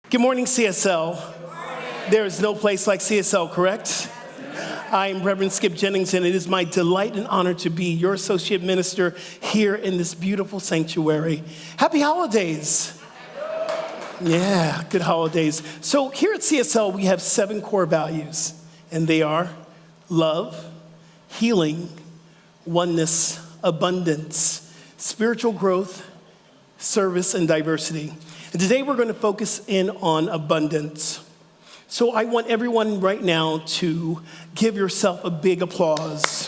Good morning, CSL. There is no place like CSL, correct? I am Reverend Skip Jennings, and it is my delight and honor to be your associate minister here in this beautiful sanctuary. Happy holidays. Yeah, good holidays. So here at CSL, we have 7 core values, and they are love, healing, oneness, abundance, spiritual growth, service, and diversity. And today we're going to focus in on abundance. So I want everyone right now to give yourself a big applause.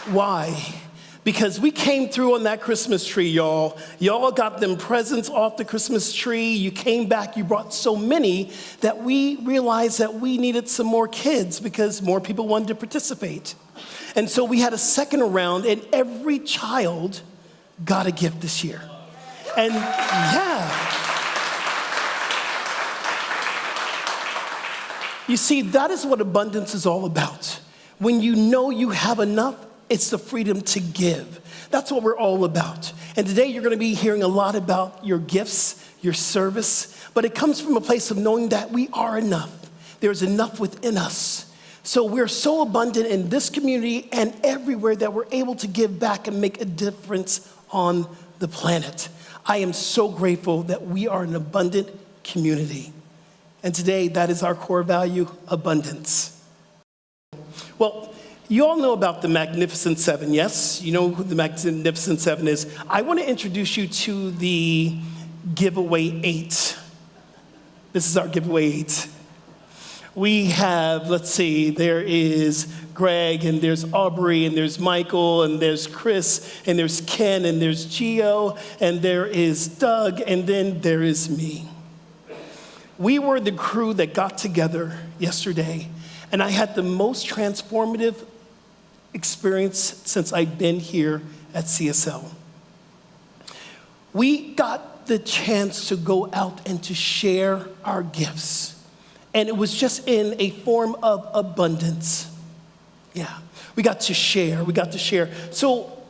Why? Because we came through on that Christmas tree, y'all. Y'all got them presents off the Christmas tree. You came back, you brought so many that we realized that we needed some more kids because more people wanted to participate. And so we had a second round, and every child got a gift this year. And yeah. You see, that is what abundance is all about. When you know you have enough, it's the freedom to give. That's what we're all about. And today you're going to be hearing a lot about your gifts, your service, but it comes from a place of knowing that we are enough. There's enough within us. So we're so abundant in this community and everywhere that we're able to give back and make a difference on the planet. I am so grateful that we are an abundant community. And today, that is our core value, abundance. Well, you all know about the Magnificent Seven, yes? You know who the Magnificent Seven is. I want to introduce you to the giveaway 8. This is our giveaway 8. We have, there is Greg, and there's Aubrey, and there's Michael, and there's Chris, and there's Ken, and there's Gio, and there is Doug, and then there is me. We were the crew that got together yesterday, and I had the most transformative experience since I've been here at CSL. We got the chance to go out and to share our gifts. And it was just in a form of abundance. Yeah, we got to share. So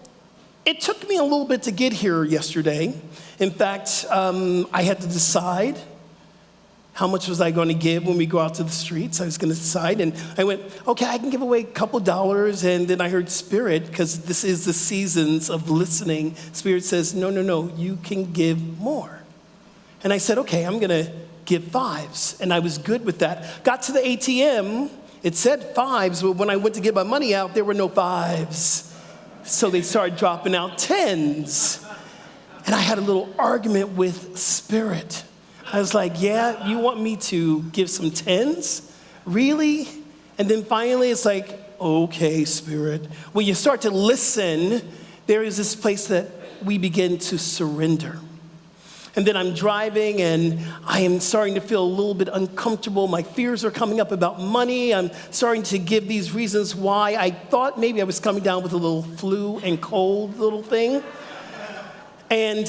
it took me a little bit to get here yesterday. In fact, I had to decide how much was I going to give when we go out to the streets. I was going to decide, and I went, okay, I can give away a couple dollars. And then I heard Spirit, because this is the seasons of listening. Spirit says, no, you can give more. And I said, okay, I'm going to give 5s, and I was good with that. Got to the ATM, it said 5s, but when I went to get my money out, there were no 5s. So they started dropping out 10s. And I had a little argument with Spirit. I was like, yeah, you want me to give some 10s? Really? And then finally it's like, okay, Spirit. When you start to listen, there is this place that we begin to surrender. And then I'm driving, and I am starting to feel a little bit uncomfortable. My fears are coming up about money. I'm starting to give these reasons why. I thought maybe I was coming down with a little flu and cold little thing. And,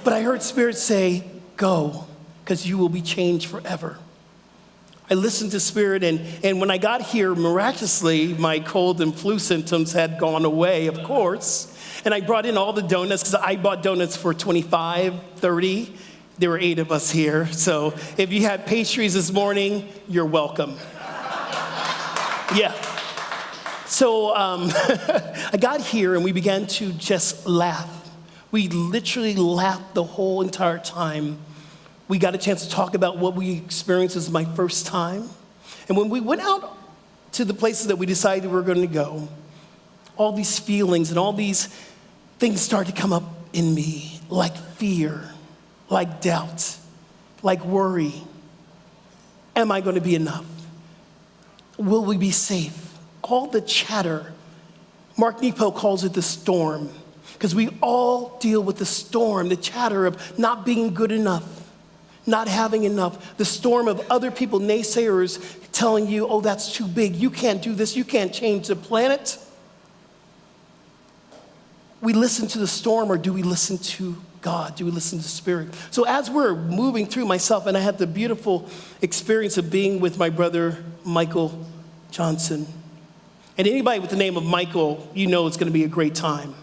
but I heard Spirit say, go, because you will be changed forever. I listened to Spirit, and when I got here, miraculously, my cold and flu symptoms had gone away, of course. And I brought in all the donuts, because I bought donuts for $25, $30. There were 8 of us here. So if you had pastries this morning, you're welcome. Yeah. So I got here, and we began to just laugh. We literally laughed the whole entire time. We got a chance to talk about what we experienced as my first time. And when we went out to the places that we decided we were going to go, all these feelings and all these things started to come up in me, like fear, like doubt, like worry. Am I going to be enough? Will we be safe? All the chatter. Mark Nepo calls it the storm, because we all deal with the storm, the chatter of not being good enough, not having enough, the storm of other people, naysayers, telling you, oh, that's too big, you can't do this, you can't change the planet. We listen to the storm, or do we listen to God? Do we listen to Spirit? So as we're moving through myself, and I had the beautiful experience of being with my brother, Michael Johnson. And anybody with the name of Michael, you know it's going to be a great time.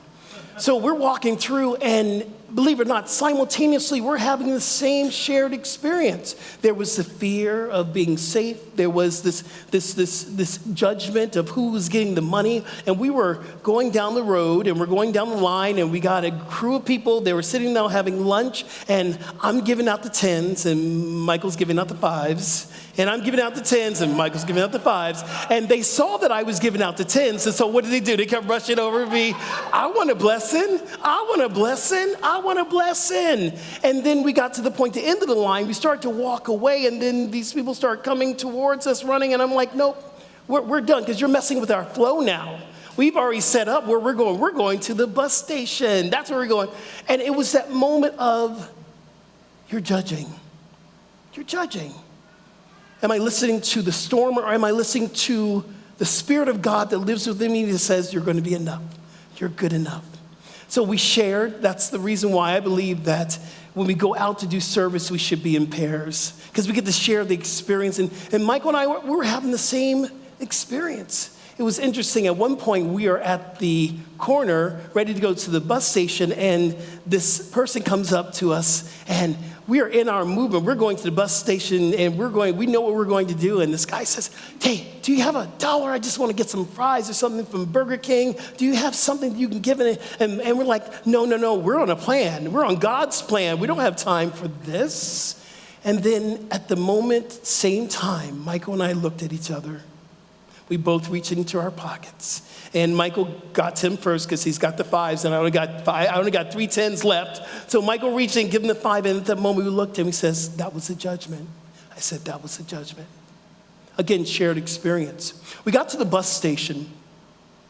So we're walking through, and believe it or not, simultaneously, we're having the same shared experience. There was the fear of being safe. There was this judgment of who was getting the money. And we were going down the road, and we're going down the line, and we got a crew of people. They were sitting down having lunch, and I'm giving out the 10s, and Michael's giving out the 5s. And I'm giving out the 10s, and Michael's giving out the 5s. And they saw that I was giving out the 10s, and so what did they do? They kept rushing over me. I want a blessing. I want a blessing. I want a blessing. And then we got to the point, the end of the line. We start to walk away, and then these people start coming towards us, running, and I'm like, nope, we're done, because you're messing with our flow now. We've already set up where we're going. We're going to the bus station. That's where we're going. And it was that moment of, you're judging. You're judging. Am I listening to the storm, or am I listening to the Spirit of God that lives within me that says, you're going to be enough. You're good enough. So we shared. That's the reason why I believe that when we go out to do service, we should be in pairs, because we get to share the experience. And Michael and I, we were having the same experience. It was interesting. At one point, we are at the corner, ready to go to the bus station, and this person comes up to us, and we are in our movement. We're going to the bus station, and we know what we're going to do. And this guy says, hey, do you have $1? I just want to get some fries or something from Burger King. Do you have something you can give me? And we're like, no, we're on a plan. We're on God's plan. We don't have time for this. And then at the moment, same time, Michael and I looked at each other. We both reached into our pockets. And Michael got to him first because he's got the 5s, and I only got 3 10s left. So Michael reached in, give him the 5, and at that moment we looked at him, he says, that was a judgment. I said, that was a judgment. Again, shared experience. We got to the bus station.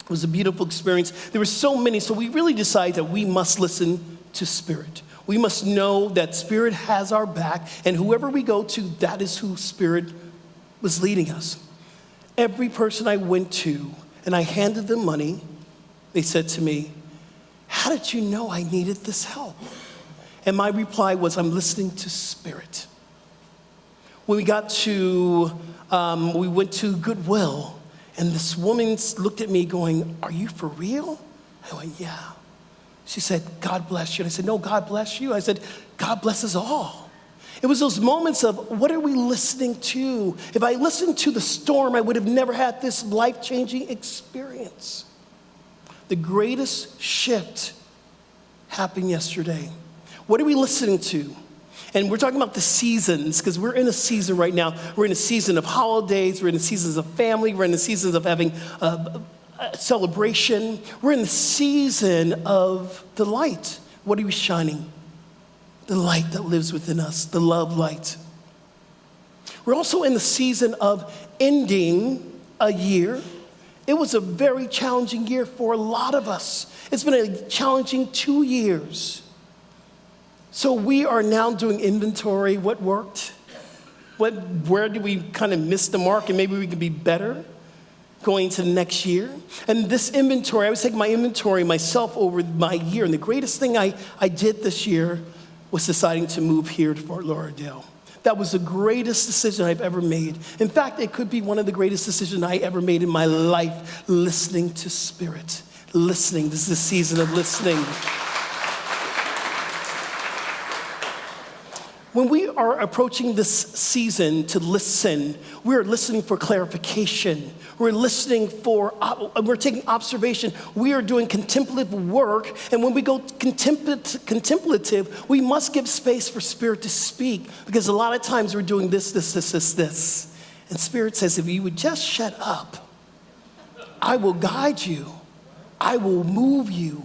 It was a beautiful experience. There were so many, so we really decided that we must listen to Spirit. We must know that Spirit has our back, and whoever we go to, that is who Spirit was leading us. Every person I went to, and I handed them money, they said to me, how did you know I needed this help? And my reply was, I'm listening to Spirit. When we got to, we went to Goodwill, and this woman looked at me going, are you for real? I went, yeah. She said, God bless you. And I said, no, God bless you. I said, God bless us all. It was those moments of, what are we listening to? If I listened to the storm, I would have never had this life-changing experience. The greatest shift happened yesterday. What are we listening to? And we're talking about the seasons, because we're in a season right now. We're in a season of holidays. We're in the seasons of family. We're in the seasons of having a celebration. We're in the season of the light. What are we shining? The light that lives within us, the love light. We're also in the season of ending a year. It was a very challenging year for a lot of us. It's been a challenging 2 years. So we are now doing inventory. What worked? Where did we kind of miss the mark, and maybe we could be better going into the next year? And this inventory, I was taking my inventory myself over my year, and the greatest thing I did this year was deciding to move here to Fort Lauderdale. That was the greatest decision I've ever made. In fact, it could be one of the greatest decisions I ever made in my life, listening to Spirit. Listening. This is the season of listening. When we are approaching this season to listen, we're listening for clarification. We're listening for, we're taking observation. We are doing contemplative work. And when we go contemplative, we must give space for Spirit to speak. Because a lot of times we're doing this. And Spirit says, if you would just shut up, I will guide you. I will move you.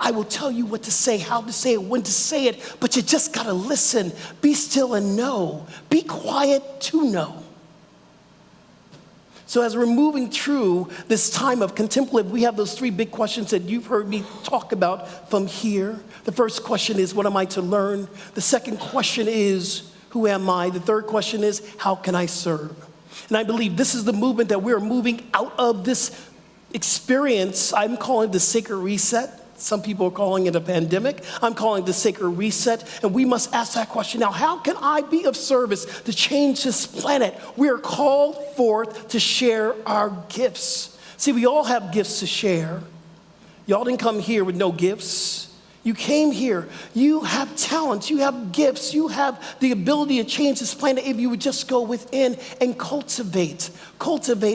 I will tell you what to say, how to say it, when to say it, but you just gotta listen. Be still and know. Be quiet to know. So as we're moving through this time of contemplative, we have those 3 big questions that you've heard me talk about from here. The first question is, what am I to learn? The second question is, who am I? The third question is, how can I serve? And I believe this is the movement that we're moving out of this experience. I'm calling it the sacred reset. Some people are calling it a pandemic. I'm calling it the sacred reset. And we must ask that question now. How can I be of service to change this planet? We are called forth to share our gifts. See, we all have gifts to share. Y'all didn't come here with no gifts. You came here. You have talents. You have gifts. You have the ability to change this planet if you would just go within and cultivate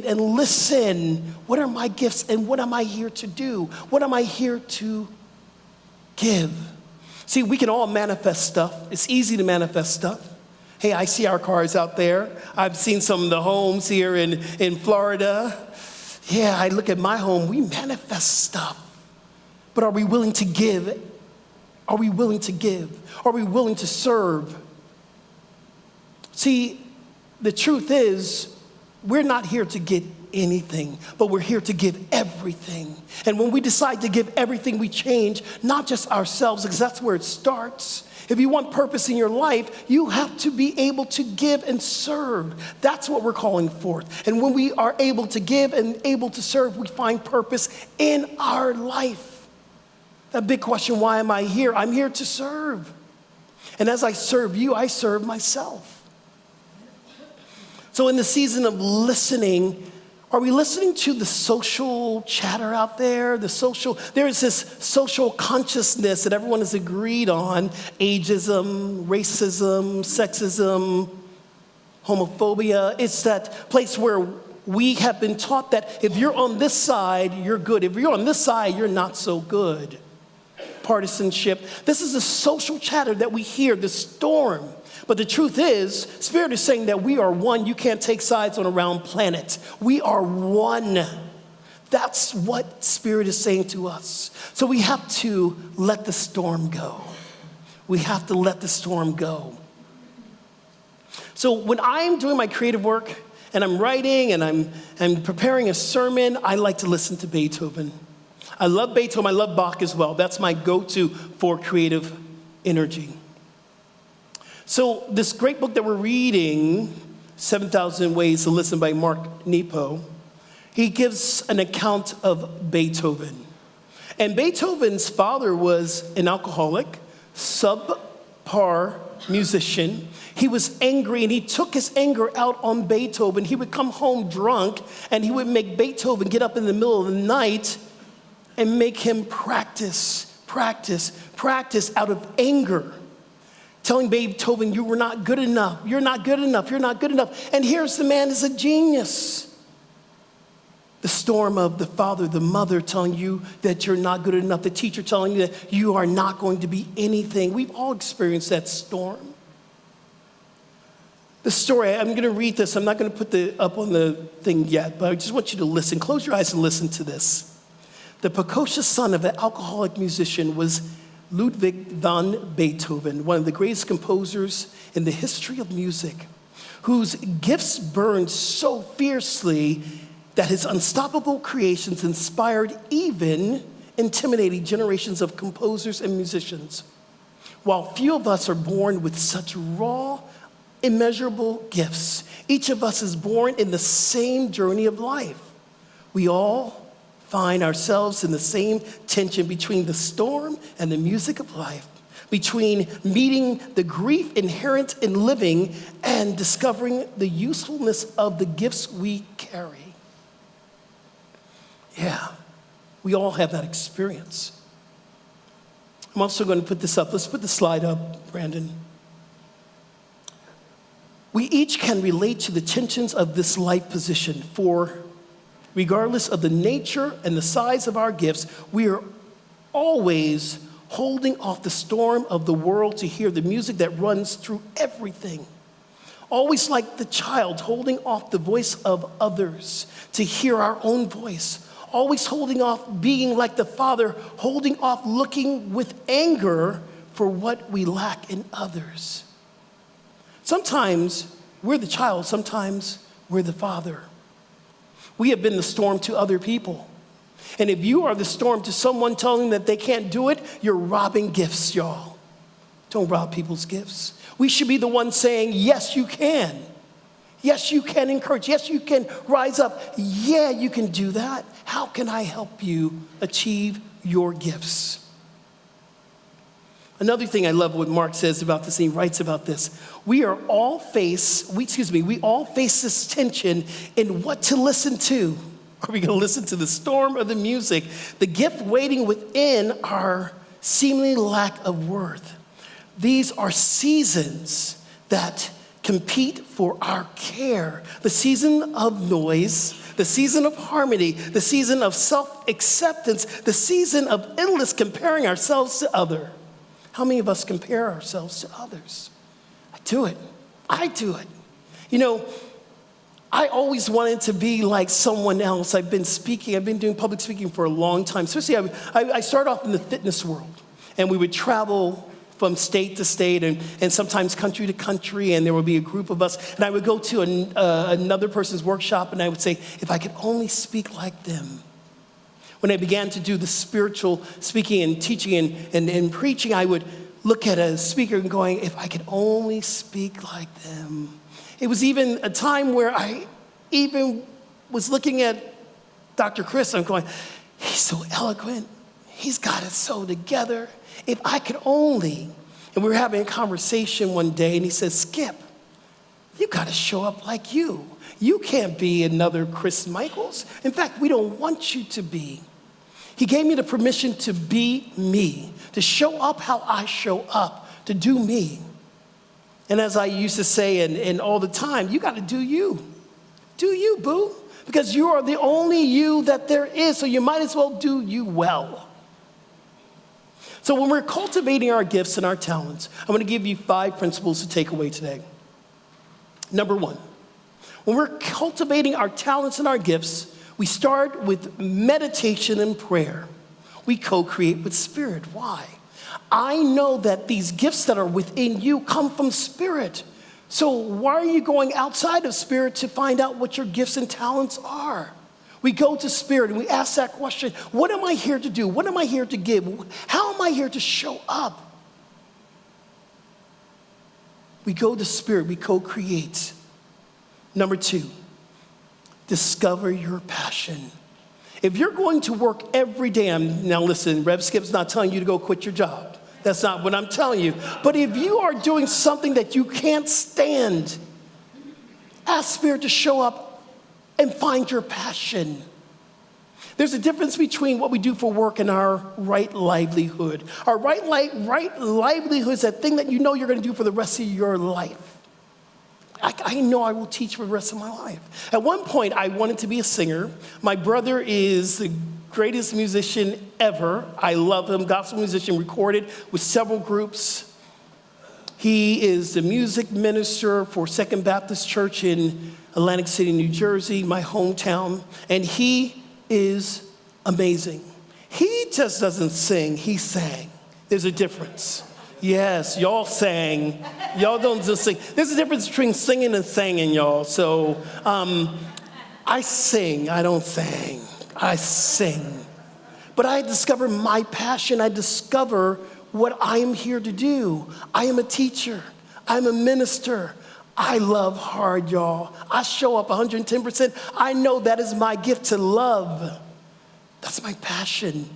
and listen. What are my gifts and what am I here to do? What am I here to give? See, we can all manifest stuff. It's easy to manifest stuff. Hey, I see our cars out there. I've seen some of the homes here in Florida. Yeah, I look at my home. We manifest stuff. But are we willing to give? Are we willing to give? Are we willing to serve? See, the truth is, we're not here to get anything, but we're here to give everything. And when we decide to give everything, we change not just ourselves, because that's where it starts. If you want purpose in your life, you have to be able to give and serve. That's what we're calling forth. And when we are able to give and able to serve, we find purpose in our life. That big question, why am I here? I'm here to serve. And as I serve you, I serve myself. So in the season of listening, are we listening to the social chatter out there? There is this social consciousness that everyone has agreed on: ageism, racism, sexism, homophobia. It's that place where we have been taught that if you're on this side, you're good. If you're on this side, you're not so good. Partisanship. This is the social chatter that we hear, the storm. But the truth is, Spirit is saying that we are one. You can't take sides on a round planet. We are one. That's what Spirit is saying to us. So we have to let the storm go. We have to let the storm go. So when I'm doing my creative work and I'm writing and I'm preparing a sermon, I like to listen to Beethoven. I love Beethoven. I love Bach as well. That's my go-to for creative energy. So this great book that we're reading, 7,000 Ways to Listen by Mark Nepo, he gives an account of Beethoven. And Beethoven's father was an alcoholic, subpar musician. He was angry and he took his anger out on Beethoven. He would come home drunk and he would make Beethoven get up in the middle of the night and make him practice out of anger. Telling Beethoven, you were not good enough, you're not good enough, you're not good enough. And here's the man is a genius. The storm of the father, the mother telling you that you're not good enough, the teacher telling you that you are not going to be anything. We've all experienced that storm. The story, I'm going to read this. I'm not going to put it up on the thing yet, but I just want you to listen. Close your eyes and listen to this. The precocious son of an alcoholic musician was Ludwig von Beethoven, one of the greatest composers in the history of music, whose gifts burned so fiercely that his unstoppable creations inspired even intimidating generations of composers and musicians. While few of us are born with such raw, immeasurable gifts, each of us is born in the same journey of life. We all find ourselves in the same tension between the storm and the music of life, between meeting the grief inherent in living and discovering the usefulness of the gifts we carry. Yeah, we all have that experience. I'm also going to put this up. Let's put the slide up, Brandon. We each can relate to the tensions of this life position, for regardless of the nature and the size of our gifts, we are always holding off the storm of the world to hear the music that runs through everything. Always like the child holding off the voice of others to hear our own voice. Always holding off being like the Father, holding off looking with anger for what we lack in others. Sometimes we're the child, sometimes we're the Father. We have been the storm to other people. And if you are the storm to someone telling them that they can't do it, you're robbing gifts, y'all. Don't rob people's gifts. We should be the ones saying, yes, you can. Yes, you can encourage. Yes, you can rise up. Yeah, you can do that. How can I help you achieve your gifts? Another thing I love what Mark says about this, and he writes about this. We all face this tension in what to listen to. Are we going to listen to the storm or the music? The gift waiting within our seemingly lack of worth. These are seasons that compete for our care. The season of noise, the season of harmony, the season of self-acceptance, the season of endless comparing ourselves to others. How many of us compare ourselves to others? I do it. You know, I always wanted to be like someone else. I've been doing public speaking for a long time. Especially, I started off in the fitness world, and we would travel from state to state and sometimes country to country, and there would be a group of us, and I would go to another person's workshop, and I would say, if I could only speak like them. When I began to do the spiritual speaking and teaching and preaching, I would look at a speaker and going, if I could only speak like them. It was even a time where I even was looking at Dr. Chris, and I'm going, he's so eloquent. He's got it so together. If I could only. And we were having a conversation one day, and he said, Skip, you got to show up like you. You can't be another Chris Michaels. In fact, we don't want you to be. He gave me the permission to be me, to show up how I show up, to do me. And as I used to say, and all the time, you got to do you. Do you, boo. Because you are the only you that there is, so you might as well do you well. So when we're cultivating our gifts and our talents, I'm going to give you 5 principles to take away today. Number 1, when we're cultivating our talents and our gifts, we start with meditation and prayer. We co-create with Spirit. Why? I know that these gifts that are within you come from Spirit. So why are you going outside of Spirit to find out what your gifts and talents are? We go to Spirit and we ask that question, what am I here to do? What am I here to give? How am I here to show up? We go to Spirit, we co-create. Number 2, discover your passion. If you're going to work every day, now listen, Rev Skip's not telling you to go quit your job. That's not what I'm telling you. But if you are doing something that you can't stand, ask Spirit to show up and find your passion. There's a difference between what we do for work and our right livelihood. Our right livelihood is that thing that you know you're going to do for the rest of your life. I know I will teach for the rest of my life. At one point, I wanted to be a singer. My brother is the greatest musician ever. I love him, gospel musician, recorded with several groups. He is the music minister for Second Baptist Church in Atlantic City, New Jersey, my hometown, and he is amazing. He just doesn't sing, he sang. There's a difference. Yes, y'all sang. Y'all don't just sing. There's a difference between singing and singing, y'all. So I sing, I don't sing. I sing. But I discover my passion. I discover what I am here to do. I am a teacher. I'm a minister. I love hard, y'all. I show up 110%. I know that is my gift to love. That's my passion.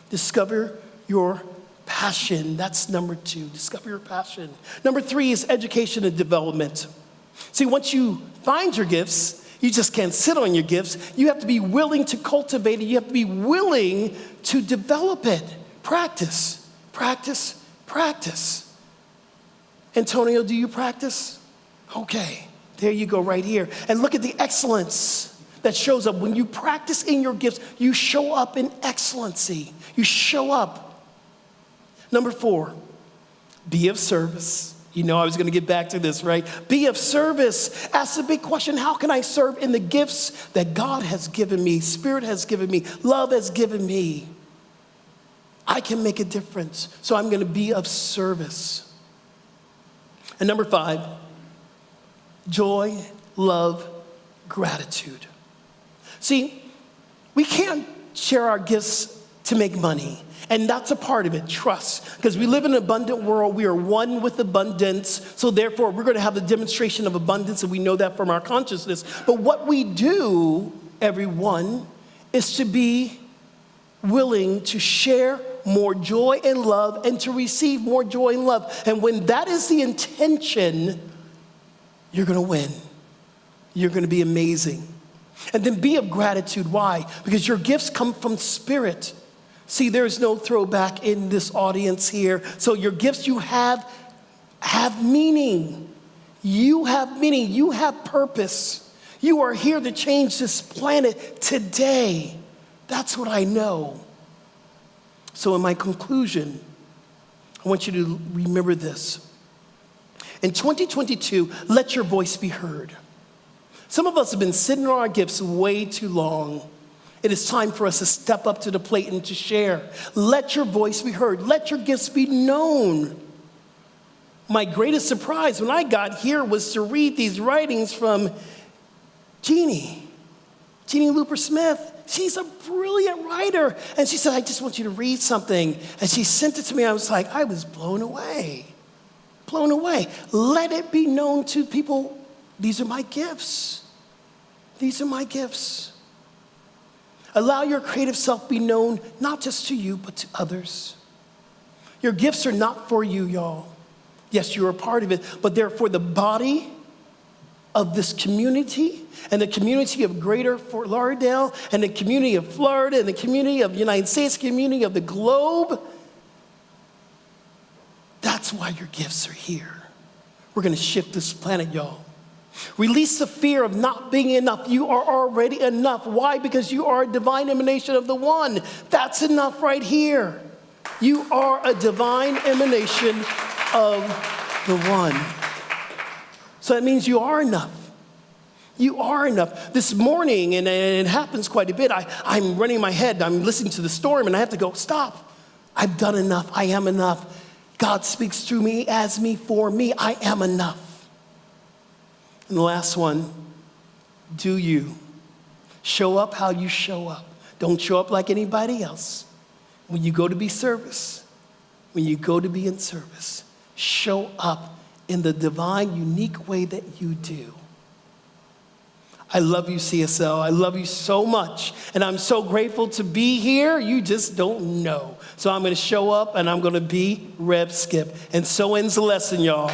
Discover your passion. That's number 2. Discover your passion. Number 3 is education and development. See, once you find your gifts, you just can't sit on your gifts. You have to be willing to cultivate it. You have to be willing to develop it. Practice, practice, practice. Antonio, do you practice? Okay, there you go right here. And look at the excellence that shows up. When you practice in your gifts, you show up in excellency. You show up. Number 4, be of service. You know I was going to get back to this, right? Be of service. Ask the big question, how can I serve in the gifts that God has given me, Spirit has given me, love has given me? I can make a difference, so I'm going to be of service. And number 5, joy, love, gratitude. See, we can't share our gifts to make money. And that's a part of it, trust. Because we live in an abundant world. We are one with abundance. So therefore, we're going to have the demonstration of abundance, and we know that from our consciousness. But what we do, everyone, is to be willing to share more joy and love and to receive more joy and love. And when that is the intention, you're going to win. You're going to be amazing. And then be of gratitude. Why? Because your gifts come from spirit. See, there's no throwback in this audience here. So your gifts you have meaning. You have meaning. You have purpose. You are here to change this planet today. That's what I know. So in my conclusion, I want you to remember this. In 2022, let your voice be heard. Some of us have been sitting on our gifts way too long. It is time for us to step up to the plate and to share. Let your voice be heard. Let your gifts be known. My greatest surprise when I got here was to read these writings from Jeannie Looper Smith. She's a brilliant writer. And she said, I just want you to read something. And she sent it to me. I was like, I was blown away. Blown away. Let it be known to people. These are my gifts. These are my gifts. Allow your creative self be known, not just to you, but to others. Your gifts are not for you, y'all. Yes, you're a part of it, but they're for the body of this community and the community of Greater Fort Lauderdale and the community of Florida and the community of the United States, community of the globe. That's why your gifts are here. We're going to shift this planet, y'all. Release the fear of not being enough. You are already enough. Why? Because you are a divine emanation of the One. That's enough right here. You are a divine emanation of the One. So that means you are enough. You are enough. This morning, and it happens quite a bit, I'm running my head, I'm listening to the storm, and I have to go, stop. I've done enough. I am enough. God speaks through me, as me, for me. I am enough. And the last one, do you. Show up how you show up. Don't show up like anybody else. When you go to be service, when you go to be in service, show up in the divine, unique way that you do. I love you, CSL. I love you so much. And I'm so grateful to be here. You just don't know. So I'm going to show up and I'm going to be Rev Skip. And so ends the lesson, y'all.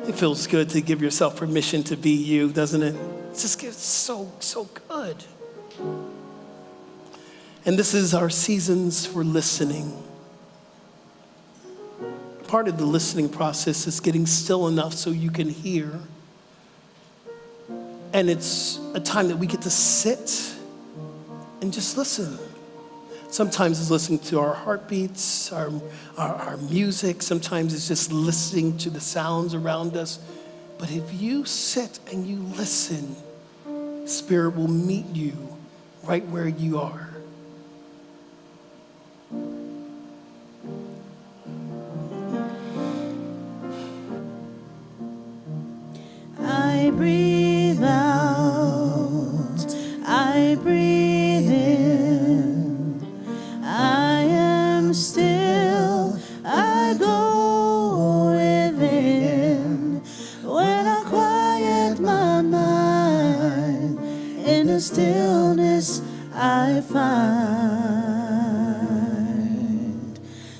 It feels good to give yourself permission to be you, doesn't it? It just gets so good. And this is our seasons for listening. Part of the listening process is getting still enough so you can hear. And it's a time that we get to sit and just listen. Sometimes it's listening to our heartbeats, our music. Sometimes it's just listening to the sounds around us. But if you sit and you listen, Spirit will meet you right where you are. I breathe out, I breathe in, I am still, I go within. When I quiet my mind, in the stillness I find.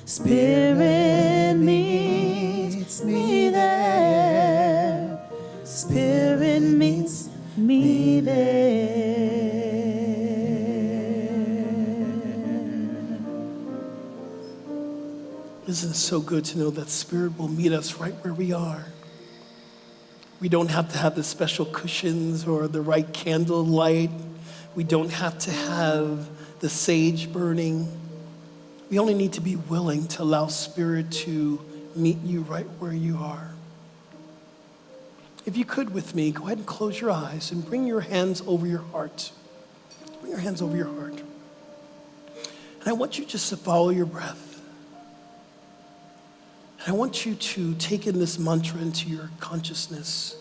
Spirit meets me there. Spirit meets me there. Isn't it so good to know that Spirit will meet us right where we are? We don't have to have the special cushions or the right candle light. We don't have to have the sage burning. We only need to be willing to allow Spirit to meet you right where you are. If you could with me, go ahead and close your eyes and bring your hands over your heart. Bring your hands over your heart. And I want you just to follow your breath. And I want you to take in this mantra into your consciousness.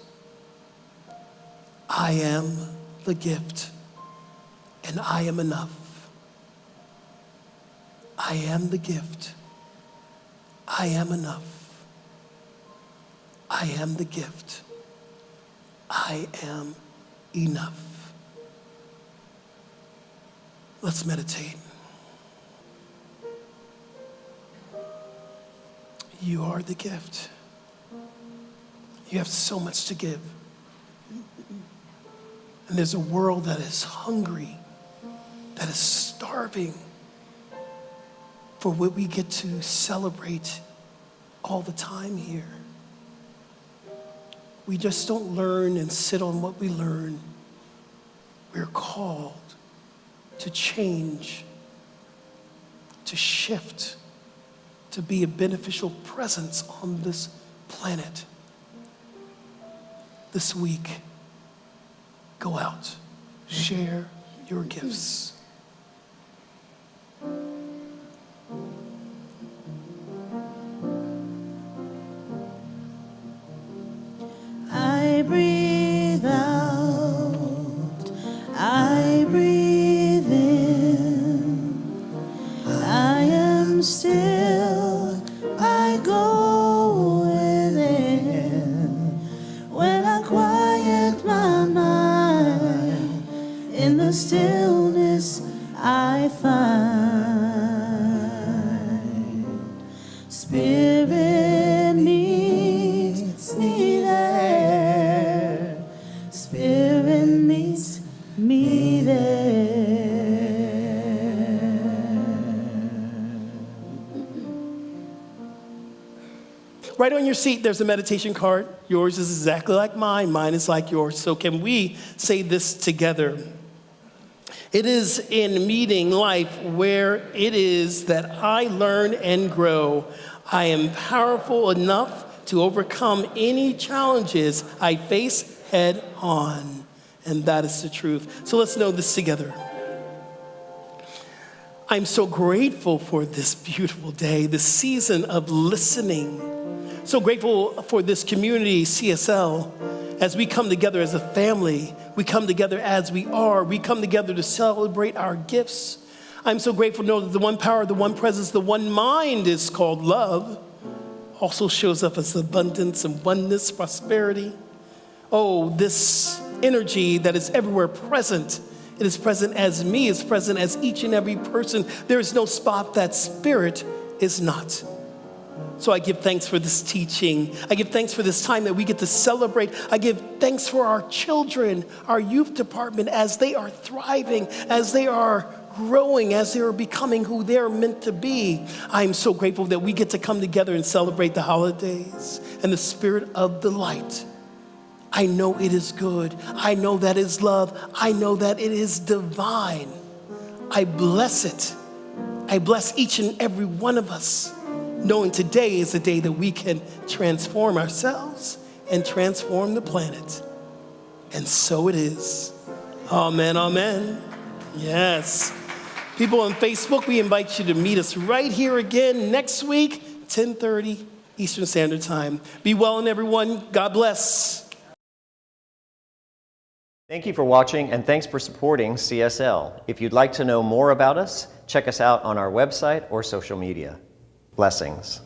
I am the gift, and I am enough. I am the gift. I am enough. I am the gift. I am enough. Let's meditate. You are the gift. You have so much to give. And there's a world that is hungry, that is starving for what we get to celebrate all the time here. We just don't learn and sit on what we learn. We're called to change, to shift, to be a beneficial presence on this planet. This week, go out, share your gifts. I breathe out, I breathe in, I am still, I go within. When I quiet my mind, in the stillness I find. Spirit meets me there, Spirit meets me there. Right on your seat, there's a meditation card. Yours is exactly like mine. Mine is like yours. So can we say this together? It is in meeting life where it is that I learn and grow. I am powerful enough to overcome any challenges I face head on. And that is the truth. So let's know this together. I'm so grateful for this beautiful day, this season of listening. So grateful for this community, CSL, as we come together as a family. We come together as we are. We come together to celebrate our gifts. I'm so grateful to know that the one power, the one presence, the one mind is called love. Also shows up as abundance and oneness, prosperity. Oh, this energy that is everywhere present. It is present as me, it's present as each and every person. There is no spot that spirit is not. So I give thanks for this teaching. I give thanks for this time that we get to celebrate. I give thanks for our children, our youth department, as they are thriving, as they are growing, as they are becoming who they're meant to be. I am so grateful that we get to come together and celebrate the holidays and the spirit of the light. I know it is good. I know that is love. I know that it is divine. I bless it. I bless each and every one of us, knowing today is a day that we can transform ourselves and transform the planet. And so it is. Amen, amen. Yes. People on Facebook, we invite you to meet us right here again next week, 10:30 Eastern Standard Time. Be well, and everyone. God bless. Thank you for watching, and thanks for supporting CSL. If you'd like to know more about us, check us out on our website or social media. Blessings.